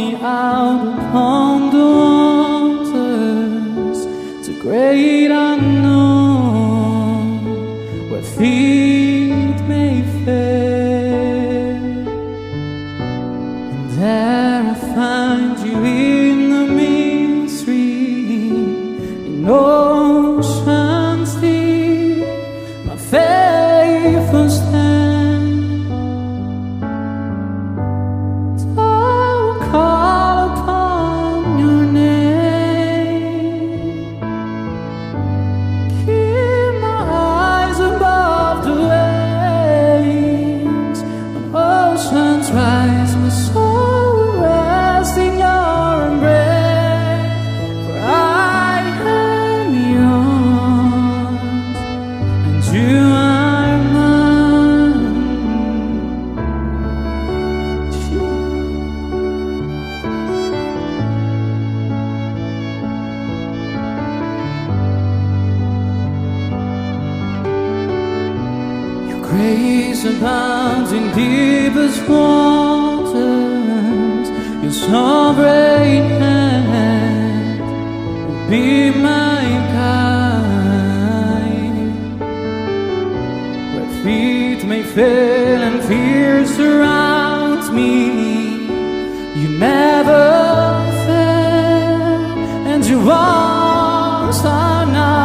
me out upon the waters to great unknown, where feet may fail. And there I find you in the midstream, in oceans deep, my faithful stand. Grace abounds in deepest waters. Your sovereign hand will be my guide. Where feet may fail and fear surrounds me, you never fail, and you won't start now.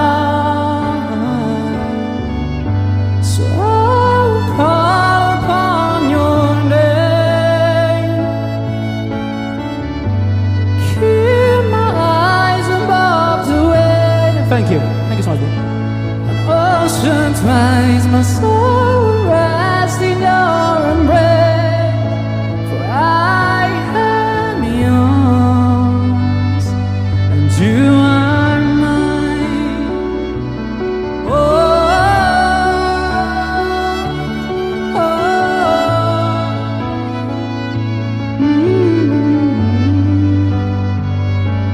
Thank you. Thank you so much, bro. An ocean's rise, my soul will rest in your embrace. For I am yours, and you are mine. Oh, oh, oh.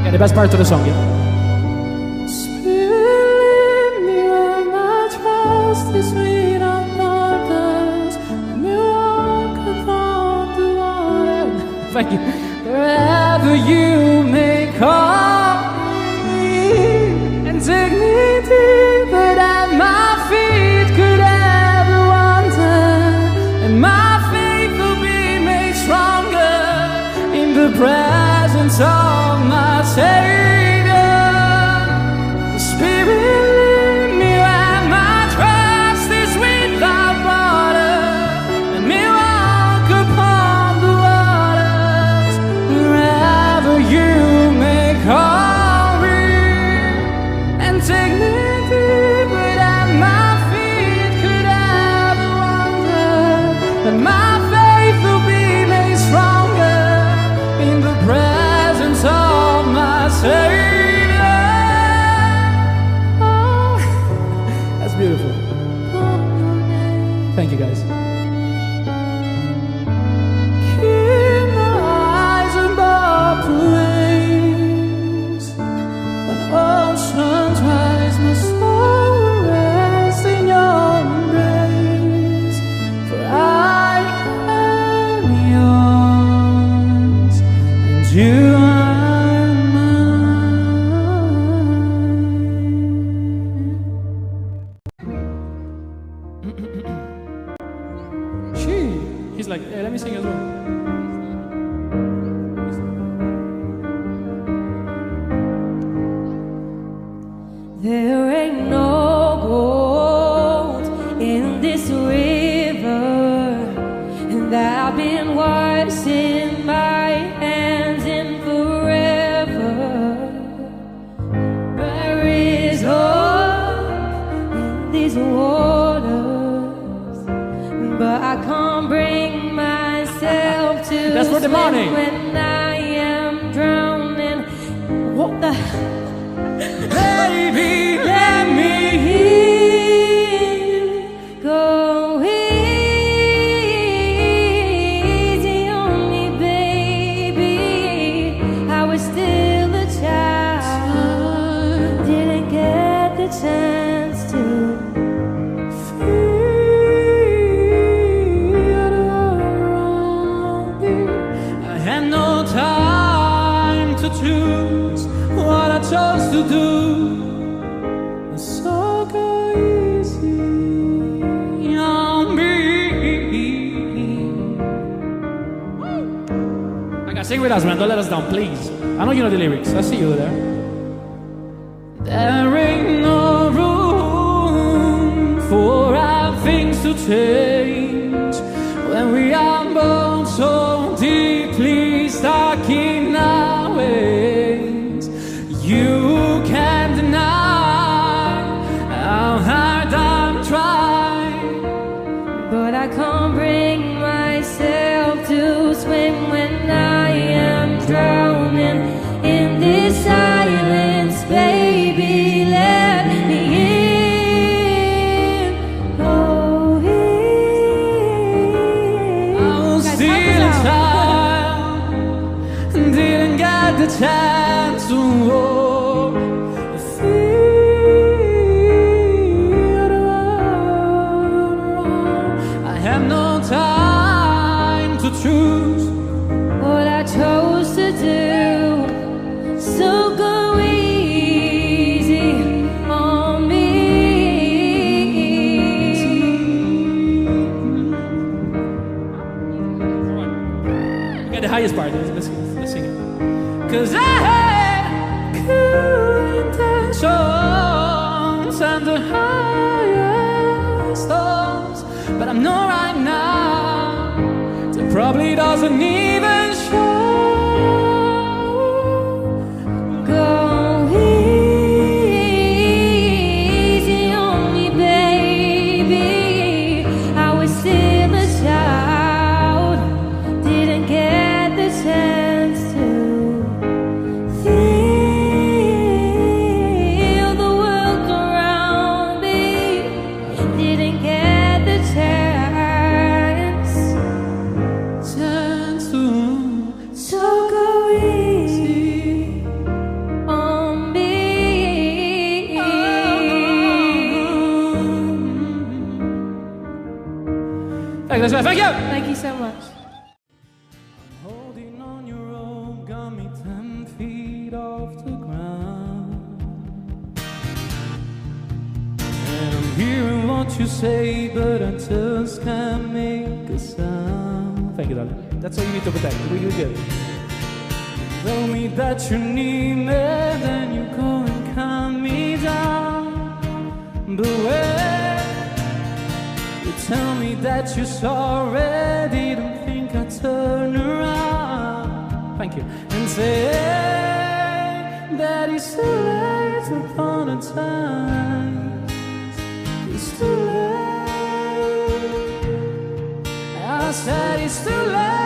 Yeah, the best part of the song, yeah. Thank you. Wherever you may call me and take me deeper than my feet could ever wander, and my faith will be made stronger in the presence of my Savior. The Spirit lead me where my trust is without border, and me walk upon the waters. You may call me and take me deeper than my feet could ever wander, and my faith will be made stronger in the presence of my Savior. Oh, that's beautiful. Thank you, guys. Oceans rise, my soul will rest in your embrace. For I am yours, and you are mine. He's like, hey, let me sing as well. There ain't no gold in this river, and I've been washing my hands in forever. There is hope in these waters, but I can't bring myself to That's for the morning. when I am drowning. What the Baby, let me go easy on me, baby. I was still a child, didn't get the chance to feel around me. I had no time. Sing with us, man. Don't let us down, please. I know you know the lyrics. I see you there. There ain't no room for our things to change when we are both so deeply stuck in our ways. You can't deny how hard I'm trying, but I can't bring myself to swim when I am drowning in this silence, baby, let me in. Oh, in. I was still a child, didn't get the chance to feel the world. I have no time to choose what I chose to do, so go easy on me. You got the highest part, let's sing it. 'Cause I had good intentions and the highest thoughts, but I'm not right now. It probably doesn't even show. Go easy on me, baby. I was still a child, didn't get the chance to feel the world around me. Didn't get the chance To so go easy on me. Thank you. Thank you so much. Holding on your rope got me 10 feet off the ground, and I'm hearing what you say, but I just can't make a sound. Thank you, darling. That's all you need to protect. Really good. Tell me that you need me, then you go and calm me down. But when you tell me that you're sorry, didn't think I'd turn around. Thank you. And say that it's too late upon a time. It's too late. I said it's too late.